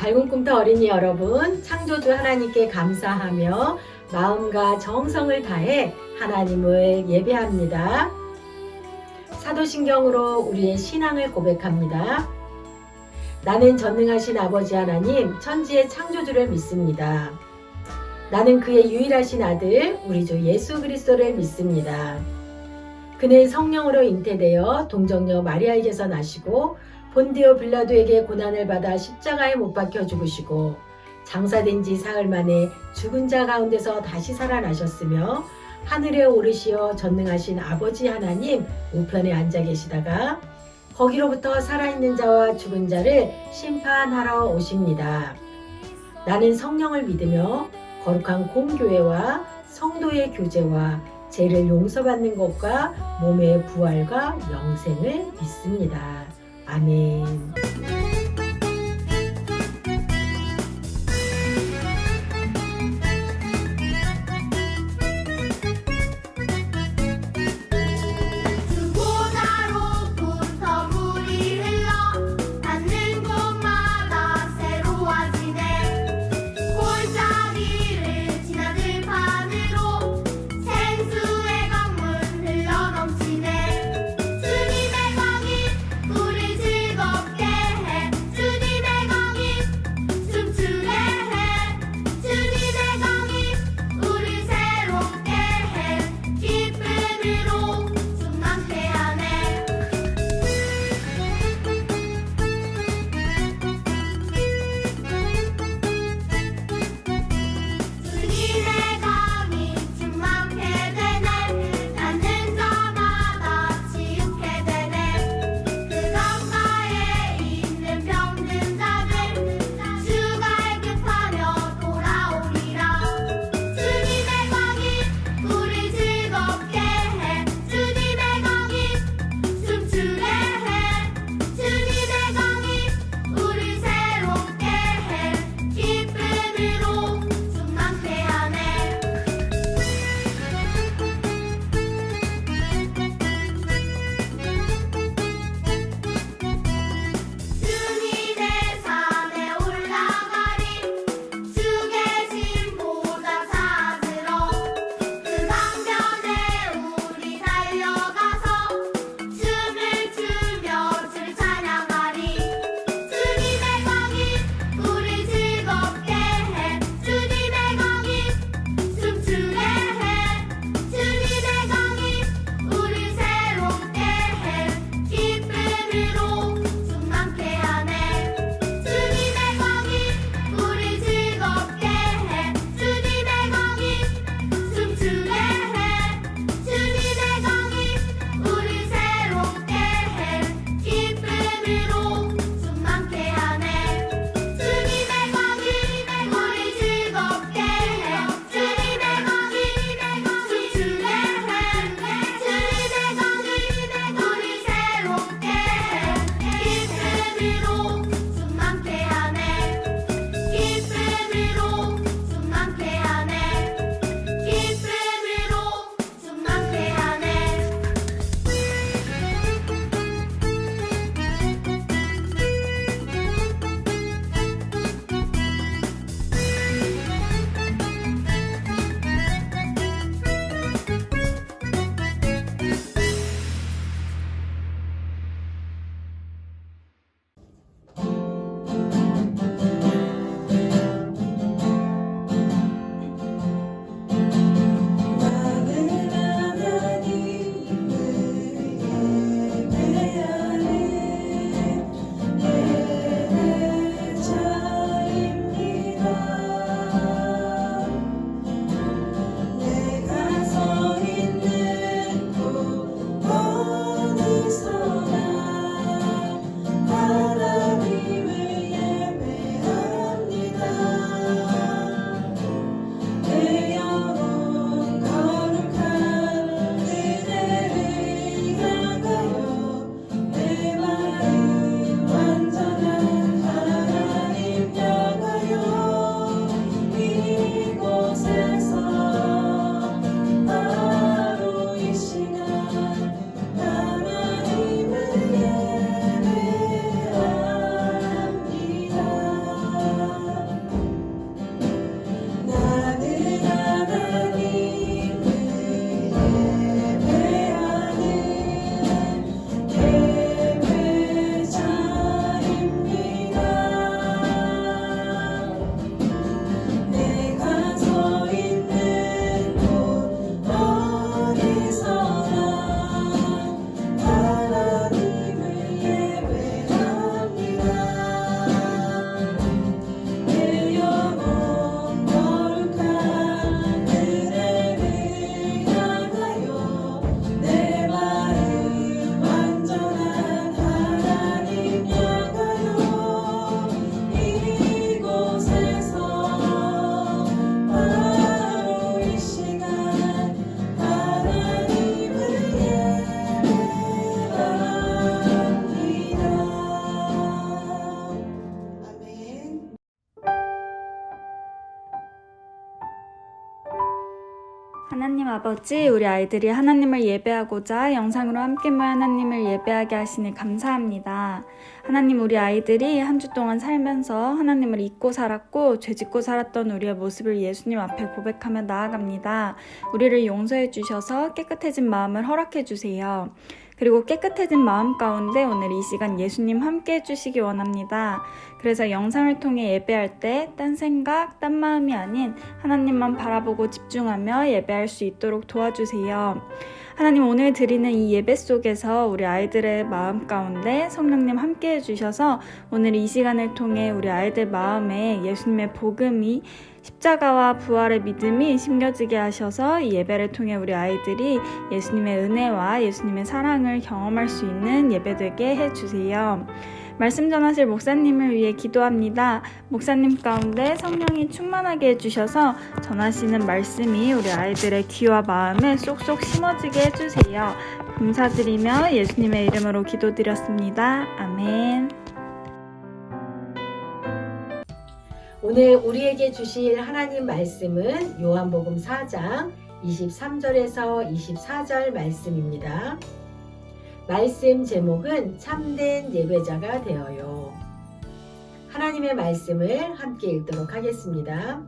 밝은 꿈터 어린이 여러분, 창조주 하나님께 감사하며 마음과 정성을 다해 하나님을 예배합니다. 사도신경으로 우리의 신앙을 고백합니다. 나는 전능하신 아버지 하나님, 천지의 창조주를 믿습니다. 나는 그의 유일하신 아들, 우리 주 예수 그리스도를 믿습니다. 그는 성령으로 잉태되어 동정녀 마리아에게서 나시고 본디오 빌라도에게 고난을 받아 십자가에 못 박혀 죽으시고 장사된 지 사흘 만에 죽은 자 가운데서 다시 살아나셨으며 하늘에 오르시어 전능하신 아버지 하나님 우편에 앉아 계시다가 거기로부터 살아있는 자와 죽은 자를 심판하러 오십니다. 나는 성령을 믿으며 거룩한 공교회와 성도의 교제와 죄를 용서받는 것과 몸의 부활과 영생을 믿습니다. 아멘. 주보다로부터 물이 흘러 닿는 곳마다 새로워지네. 골짜기를 지나 들판으로 생수의 강물 흘러넘치네. 주님의 강이 우릴 즐겁게 해 아버지, 우리 아이들이 하나님을 예배하고자 영상으로 함께 모여 하나님을 예배하게 하시니 감사합니다. 하나님, 우리 아이들이 한 주 동안 살면서 하나님을 잊고 살았고 죄짓고 살았던 우리의 모습을 예수님 앞에 고백하며 나아갑니다. 우리를 용서해 주셔서 깨끗해진 마음을 허락해 주세요. 그리고 깨끗해진 마음 가운데 오늘 이 시간 예수님 함께 해주시기 원합니다. 그래서 영상을 통해 예배할 때 딴 생각, 딴 마음이 아닌 하나님만 바라보고 집중하며 예배할 수 있도록 도와주세요. 하나님, 오늘 드리는 이 예배 속에서 우리 아이들의 마음 가운데 성령님 함께 해주셔서 오늘 이 시간을 통해 우리 아이들 마음에 예수님의 복음이 십자가와 부활의 믿음이 심겨지게 하셔서 이 예배를 통해 우리 아이들이 예수님의 은혜와 예수님의 사랑을 경험할 수 있는 예배 되게 해주세요. 말씀 전하실 목사님을 위해 기도합니다. 목사님 가운데 성령이 충만하게 해주셔서 전하시는 말씀이 우리 아이들의 귀와 마음에 쏙쏙 심어지게 해주세요. 감사드리며 예수님의 이름으로 기도드렸습니다. 아멘. 오늘 우리에게 주실 하나님 말씀은 요한복음 4장 23절에서 24절 말씀입니다. 말씀 제목은 참된 예배자가 되어요. 하나님의 말씀을 함께 읽도록 하겠습니다.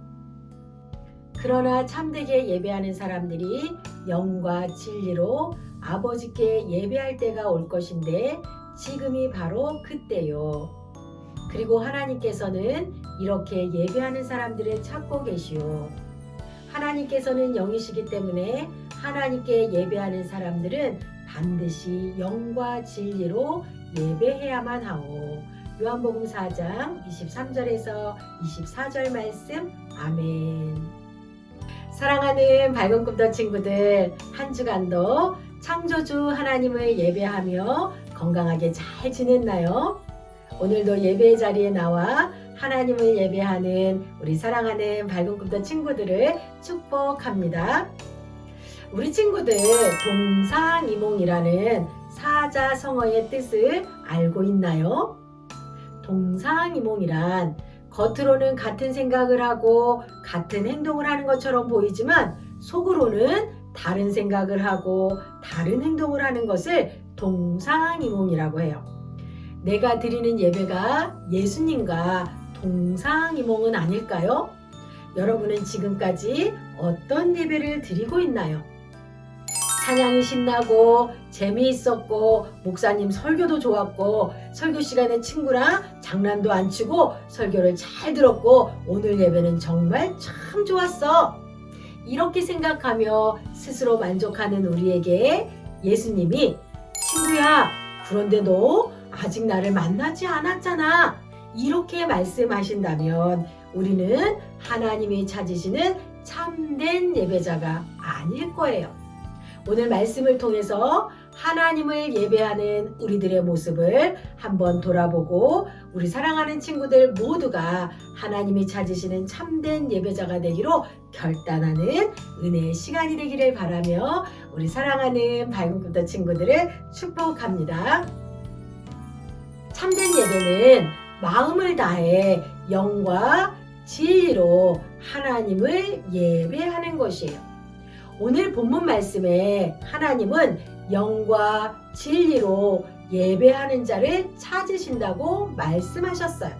그러나 참되게 예배하는 사람들이 영과 진리로 아버지께 예배할 때가 올 것인데 지금이 바로 그때요. 그리고 하나님께서는 이렇게 예배하는 사람들을 찾고 계시오. 하나님께서는 영이시기 때문에 하나님께 예배하는 사람들은 반드시 영과 진리로 예배해야만 하오. 요한복음 4장 23절에서 24절 말씀. 아멘. 사랑하는 밝은 꿈터 친구들, 한 주간도 창조주 하나님을 예배하며 건강하게 잘 지냈나요? 오늘도 예배의 자리에 나와 하나님을 예배하는 우리 사랑하는 밝은 꿈터 친구들을 축복합니다. 우리 친구들 동상이몽이라는 사자성어의 뜻을 알고 있나요? 동상이몽이란 겉으로는 같은 생각을 하고 같은 행동을 하는 것처럼 보이지만 속으로는 다른 생각을 하고 다른 행동을 하는 것을 동상이몽이라고 해요. 내가 드리는 예배가 예수님과 동상이몽은 아닐까요? 여러분은 지금까지 어떤 예배를 드리고 있나요? 찬양이 신나고 재미있었고 목사님 설교도 좋았고 설교 시간에 친구랑 장난도 안 치고 설교를 잘 들었고 오늘 예배는 정말 참 좋았어. 이렇게 생각하며 스스로 만족하는 우리에게 예수님이 친구야, 그런데 너 아직 나를 만나지 않았잖아. 이렇게 말씀하신다면 우리는 하나님이 찾으시는 참된 예배자가 아닐 거예요. 오늘 말씀을 통해서 하나님을 예배하는 우리들의 모습을 한번 돌아보고 우리 사랑하는 친구들 모두가 하나님이 찾으시는 참된 예배자가 되기로 결단하는 은혜의 시간이 되기를 바라며 우리 사랑하는 밝은 꿈터 친구들을 축복합니다. 참된 예배는 마음을 다해 영과 진리로 하나님을 예배하는 것이에요. 오늘 본문 말씀에 하나님은 영과 진리로 예배하는 자를 찾으신다고 말씀하셨어요.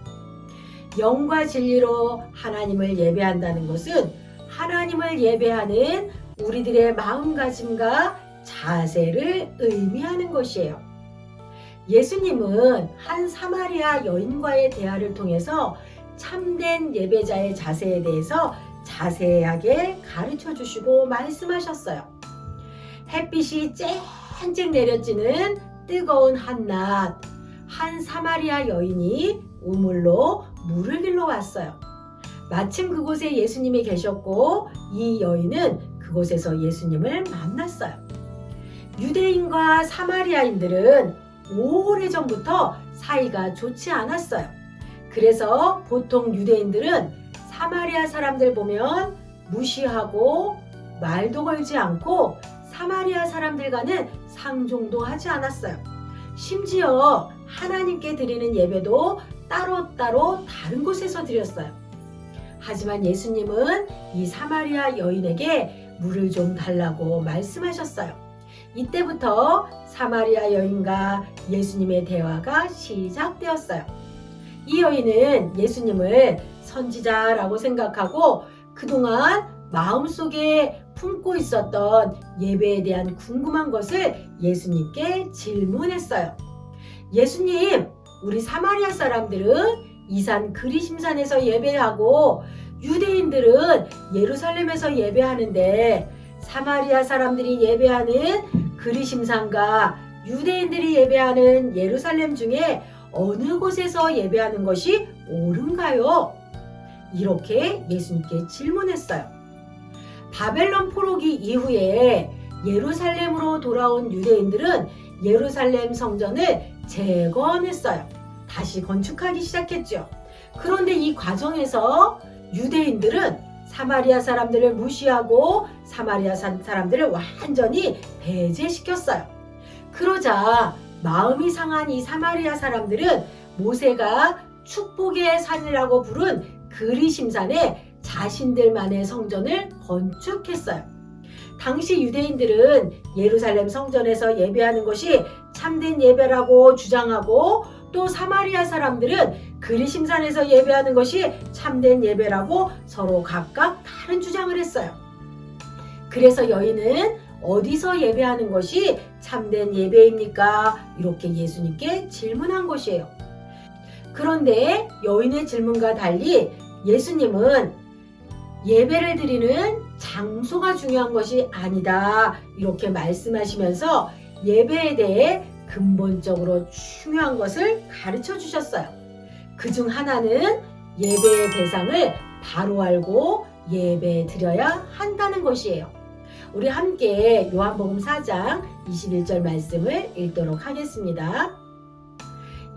영과 진리로 하나님을 예배한다는 것은 하나님을 예배하는 우리들의 마음가짐과 자세를 의미하는 것이에요. 예수님은 한 사마리아 여인과의 대화를 통해서 참된 예배자의 자세에 대해서 자세하게 가르쳐 주시고 말씀하셨어요. 햇빛이 쨍쨍 내려지는 뜨거운 한낮, 한 사마리아 여인이 우물로 물을 길러 왔어요. 마침 그곳에 예수님이 계셨고 이 여인은 그곳에서 예수님을 만났어요. 유대인과 사마리아인들은 오래전부터 사이가 좋지 않았어요. 그래서 보통 유대인들은 사마리아 사람들 보면 무시하고 말도 걸지 않고 사마리아 사람들과는 상종도 하지 않았어요. 심지어 하나님께 드리는 예배도 따로따로 다른 곳에서 드렸어요. 하지만 예수님은 이 사마리아 여인에게 물을 좀 달라고 말씀하셨어요. 이때부터 사마리아 여인과 예수님의 대화가 시작되었어요. 이 여인은 예수님을 선지자라고 생각하고 그동안 마음속에 품고 있었던 예배에 대한 궁금한 것을 예수님께 질문했어요. 예수님, 우리 사마리아 사람들은 이 산 그리심산에서 예배하고 유대인들은 예루살렘에서 예배하는데 사마리아 사람들이 예배하는 그리심산과 유대인들이 예배하는 예루살렘 중에 어느 곳에서 예배하는 것이 옳은가요? 이렇게 예수님께 질문했어요. 바벨론 포로기 이후에 예루살렘으로 돌아온 유대인들은 예루살렘 성전을 재건했어요. 다시 건축하기 시작했죠. 그런데 이 과정에서 유대인들은 사마리아 사람들을 무시하고 사마리아 사람들을 완전히 배제시켰어요. 그러자 마음이 상한 이 사마리아 사람들은 모세가 축복의 산이라고 부른 그리심산에 자신들만의 성전을 건축했어요. 당시 유대인들은 예루살렘 성전에서 예배하는 것이 참된 예배라고 주장하고 또 사마리아 사람들은 그리심산에서 예배하는 것이 참된 예배라고 서로 각각 다른 주장을 했어요. 그래서 여인은 어디서 예배하는 것이 참된 예배입니까? 이렇게 예수님께 질문한 것이에요. 그런데 여인의 질문과 달리 예수님은 예배를 드리는 장소가 중요한 것이 아니다. 이렇게 말씀하시면서 예배에 대해 근본적으로 중요한 것을 가르쳐 주셨어요. 그중 하나는 예배의 대상을 바로 알고 예배 드려야 한다는 것이에요. 우리 함께 요한복음 4장 21절 말씀을 읽도록 하겠습니다.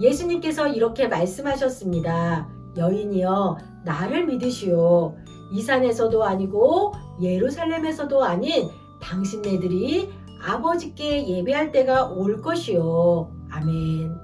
예수님께서 이렇게 말씀하셨습니다. 여인이여 나를 믿으시오. 이 산에서도 아니고 예루살렘에서도 아닌 당신네들이 아버지께 예배할 때가 올 것이요. 아멘.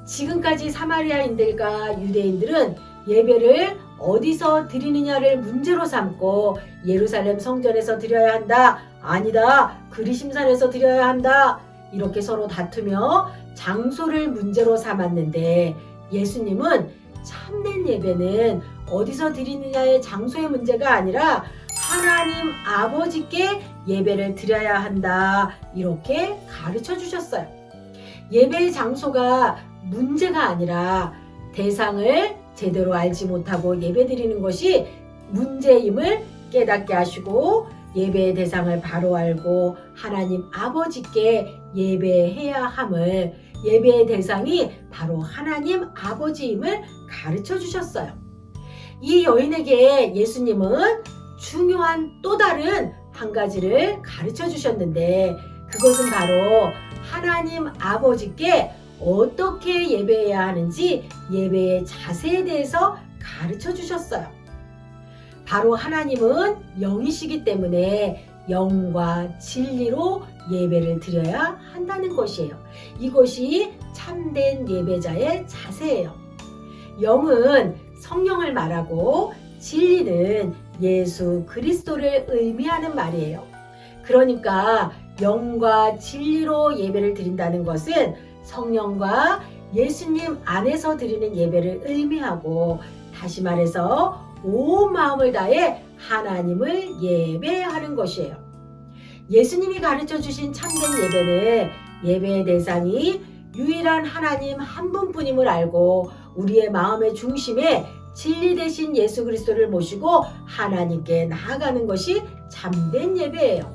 지금까지 사마리아인들과 유대인들은 예배를 어디서 드리느냐를 문제로 삼고 예루살렘 성전에서 드려야 한다. 아니다. 그리심산에서 드려야 한다. 이렇게 서로 다투며 장소를 문제로 삼았는데 예수님은 참된 예배는 어디서 드리느냐의 장소의 문제가 아니라 하나님 아버지께 예배를 드려야 한다. 이렇게 가르쳐 주셨어요. 예배의 장소가 문제가 아니라 대상을 제대로 알지 못하고 예배 드리는 것이 문제임을 깨닫게 하시고 예배의 대상을 바로 알고 하나님 아버지께 예배해야 함을 예배의 대상이 바로 하나님 아버지임을 가르쳐 주셨어요. 이 여인에게 예수님은 중요한 또 다른 한 가지를 가르쳐 주셨는데 그것은 바로 하나님 아버지께 어떻게 예배해야 하는지 예배의 자세에 대해서 가르쳐 주셨어요. 바로 하나님은 영이시기 때문에 영과 진리로 예배를 드려야 한다는 것이에요. 이것이 참된 예배자의 자세예요. 영은 성령을 말하고 진리는 예수 그리스도를 의미하는 말이에요. 그러니까 영과 진리로 예배를 드린다는 것은 성령과 예수님 안에서 드리는 예배를 의미하고 다시 말해서 온 마음을 다해 하나님을 예배하는 것이에요. 예수님이 가르쳐 주신 참된 예배는 예배의 대상이 유일한 하나님 한 분뿐임을 알고 우리의 마음의 중심에 진리 되신 예수 그리스도를 모시고 하나님께 나아가는 것이 참된 예배예요.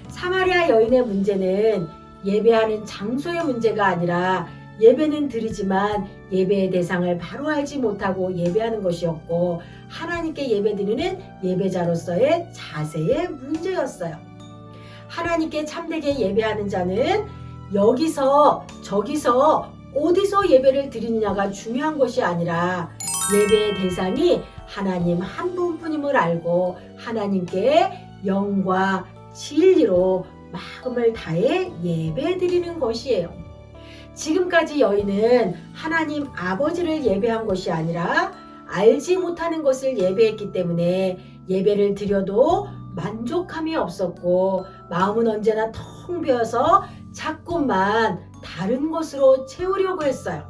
사마리아 여인의 문제는 예배하는 장소의 문제가 아니라 예배는 드리지만 예배의 대상을 바로 알지 못하고 예배하는 것이었고 하나님께 예배드리는 예배자로서의 자세의 문제였어요. 하나님께 참되게 예배하는 자는 여기서 저기서 어디서 예배를 드리느냐가 중요한 것이 아니라 예배의 대상이 하나님 한 분뿐임을 알고 하나님께 영과 진리로 마음을 다해 예배드리는 것이에요. 지금까지 여인은 하나님 아버지를 예배한 것이 아니라 알지 못하는 것을 예배했기 때문에 예배를 드려도 만족함이 없었고 마음은 언제나 텅 비어서 자꾸만 다른 것으로 채우려고 했어요.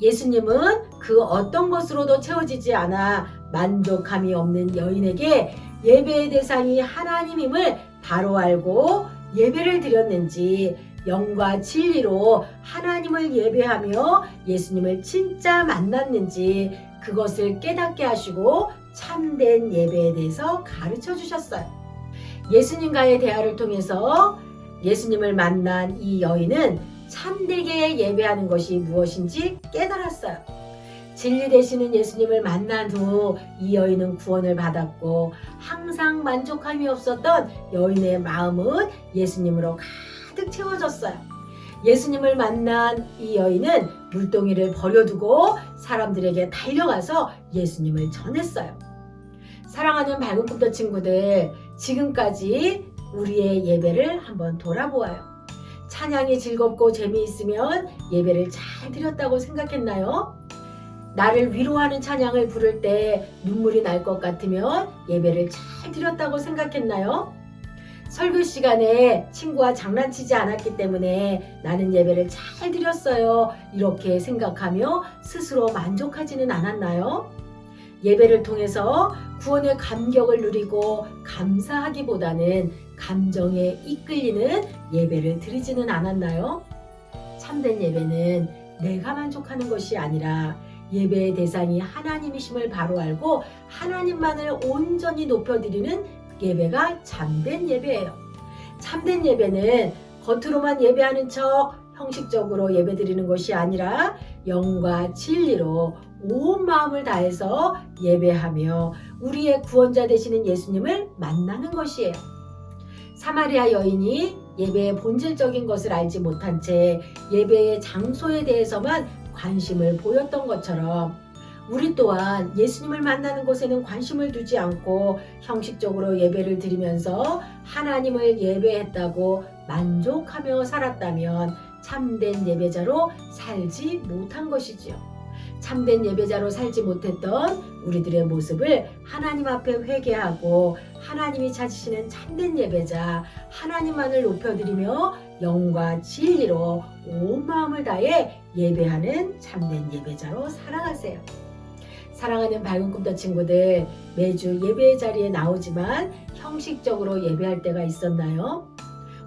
예수님은 그 어떤 것으로도 채워지지 않아 만족함이 없는 여인에게 예배의 대상이 하나님임을 바로 알고 예배를 드렸는지, 영과 진리로 하나님을 예배하며 예수님을 진짜 만났는지 그것을 깨닫게 하시고 참된 예배에 대해서 가르쳐 주셨어요. 예수님과의 대화를 통해서 예수님을 만난 이 여인은 참되게 예배하는 것이 무엇인지 깨달았어요. 진리 되시는 예수님을 만난 후 이 여인은 구원을 받았고 항상 만족함이 없었던 여인의 마음은 예수님으로 가득 채워졌어요. 예수님을 만난 이 여인은 물동이를 버려두고 사람들에게 달려가서 예수님을 전했어요. 사랑하는 밝은 꿈터 친구들, 지금까지 우리의 예배를 한번 돌아보아요. 찬양이 즐겁고 재미있으면 예배를 잘 드렸다고 생각했나요? 나를 위로하는 찬양을 부를 때 눈물이 날 것 같으면 예배를 잘 드렸다고 생각했나요? 설교 시간에 친구와 장난치지 않았기 때문에 나는 예배를 잘 드렸어요, 이렇게 생각하며 스스로 만족하지는 않았나요? 예배를 통해서 구원의 감격을 누리고 감사하기보다는 감정에 이끌리는 예배를 드리지는 않았나요? 참된 예배는 내가 만족하는 것이 아니라 예배의 대상이 하나님이심을 바로 알고 하나님만을 온전히 높여드리는 예배가 참된 예배예요. 참된 예배는 겉으로만 예배하는 척 형식적으로 예배드리는 것이 아니라 영과 진리로 온 마음을 다해서 예배하며 우리의 구원자 되시는 예수님을 만나는 것이에요. 사마리아 여인이 예배의 본질적인 것을 알지 못한 채 예배의 장소에 대해서만 관심을 보였던 것처럼 우리 또한 예수님을 만나는 곳에는 관심을 두지 않고 형식적으로 예배를 드리면서 하나님을 예배했다고 만족하며 살았다면 참된 예배자로 살지 못한 것이지요. 참된 예배자로 살지 못했던 우리들의 모습을 하나님 앞에 회개하고 하나님이 찾으시는 참된 예배자, 하나님만을 높여드리며 영과 진리로 온 마음을 다해 예배하는 참된 예배자로 살아가세요. 사랑하는 밝은 꿈터 친구들, 매주 예배의 자리에 나오지만 형식적으로 예배할 때가 있었나요?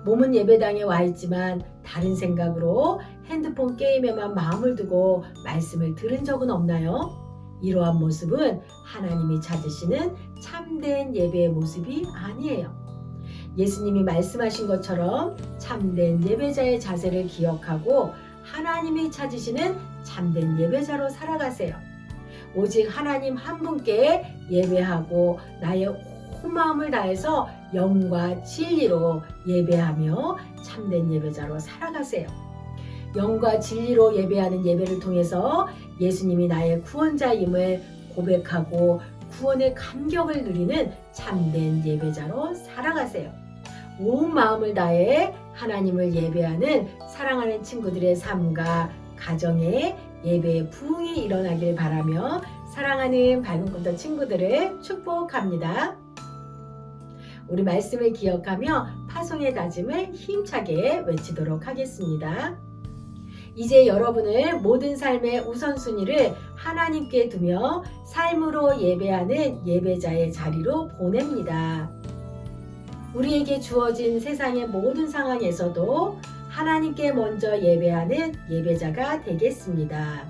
몸은 예배당에 와 있지만 다른 생각으로 핸드폰 게임에만 마음을 두고 말씀을 들은 적은 없나요? 이러한 모습은 하나님이 찾으시는 참된 예배의 모습이 아니에요. 예수님이 말씀하신 것처럼 참된 예배자의 자세를 기억하고 하나님이 찾으시는 참된 예배자로 살아가세요. 오직 하나님 한 분께 예배하고 나의 온 마음을 다해서 영과 진리로 예배하며 참된 예배자로 살아가세요. 영과 진리로 예배하는 예배를 통해서 예수님이 나의 구원자임을 고백하고 구원의 감격을 누리는 참된 예배자로 살아가세요. 온 마음을 다해 하나님을 예배하는 사랑하는 친구들의 삶과 가정에 예배의 부흥이 일어나길 바라며 사랑하는 밝은 꿈터 친구들을 축복합니다. 우리 말씀을 기억하며 파송의 다짐을 힘차게 외치도록 하겠습니다. 이제 여러분을 모든 삶의 우선순위를 하나님께 두며 삶으로 예배하는 예배자의 자리로 보냅니다. 우리에게 주어진 세상의 모든 상황에서도 하나님께 먼저 예배하는 예배자가 되겠습니다.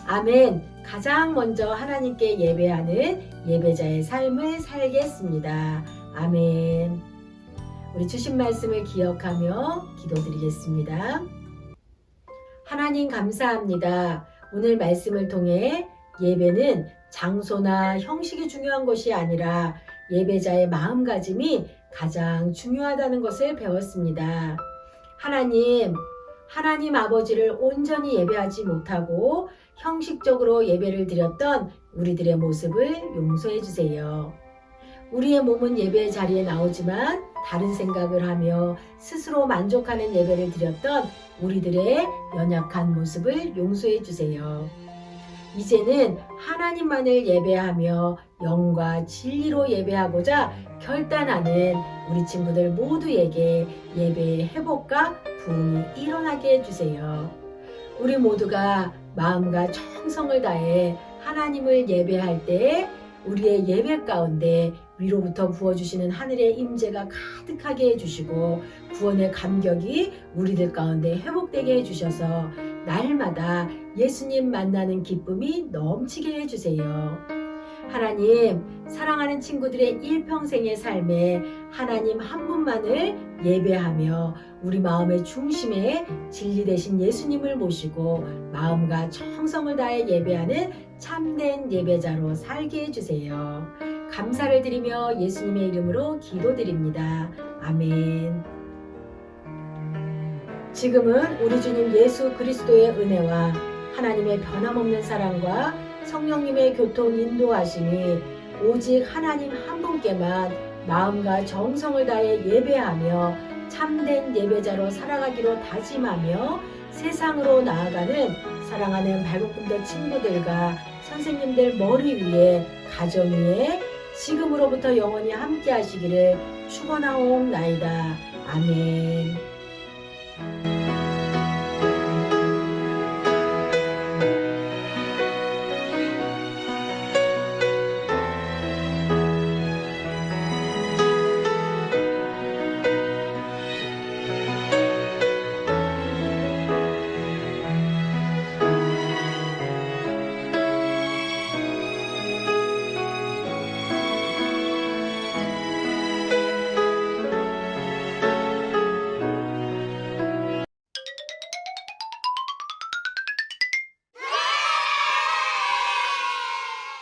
아멘. 가장 먼저 하나님께 예배하는 예배자의 삶을 살겠습니다. 아멘. 우리 주신 말씀을 기억하며 기도드리겠습니다. 하나님 감사합니다. 오늘 말씀을 통해 예배는 장소나 형식이 중요한 것이 아니라 예배자의 마음가짐이 가장 중요하다는 것을 배웠습니다. 하나님 아버지를 온전히 예배하지 못하고 형식적으로 예배를 드렸던 우리들의 모습을 용서해 주세요. 우리의 몸은 예배의 자리에 나오지만 다른 생각을 하며 스스로 만족하는 예배를 드렸던 우리들의 연약한 모습을 용서해 주세요. 이제는 하나님만을 예배하며 영과 진리로 예배하고자 결단하는 우리 친구들 모두에게 예배의 회복과 부흥이 일어나게 해주세요. 우리 모두가 마음과 정성을 다해 하나님을 예배할 때 우리의 예배 가운데 위로부터 부어주시는 하늘의 임재가 가득하게 해주시고 구원의 감격이 우리들 가운데 회복되게 해주셔서 날마다 예수님 만나는 기쁨이 넘치게 해주세요. 하나님, 사랑하는 친구들의 일평생의 삶에 하나님 한 분만을 예배하며 우리 마음의 중심에 진리 되신 예수님을 모시고 마음과 정성을 다해 예배하는 참된 예배자로 살게 해주세요. 감사를 드리며 예수님의 이름으로 기도드립니다. 아멘. 지금은 우리 주님 예수 그리스도의 은혜와 하나님의 변함없는 사랑과 성령님의 교통 인도하심이 오직 하나님 한 분께만 마음과 정성을 다해 예배하며 참된 예배자로 살아가기로 다짐하며 세상으로 나아가는 사랑하는 발굽꿈대 친구들과 선생님들 머리 위에 가정 위에 지금으로부터 영원히 함께 하시기를 축원하옵나이다. 아멘.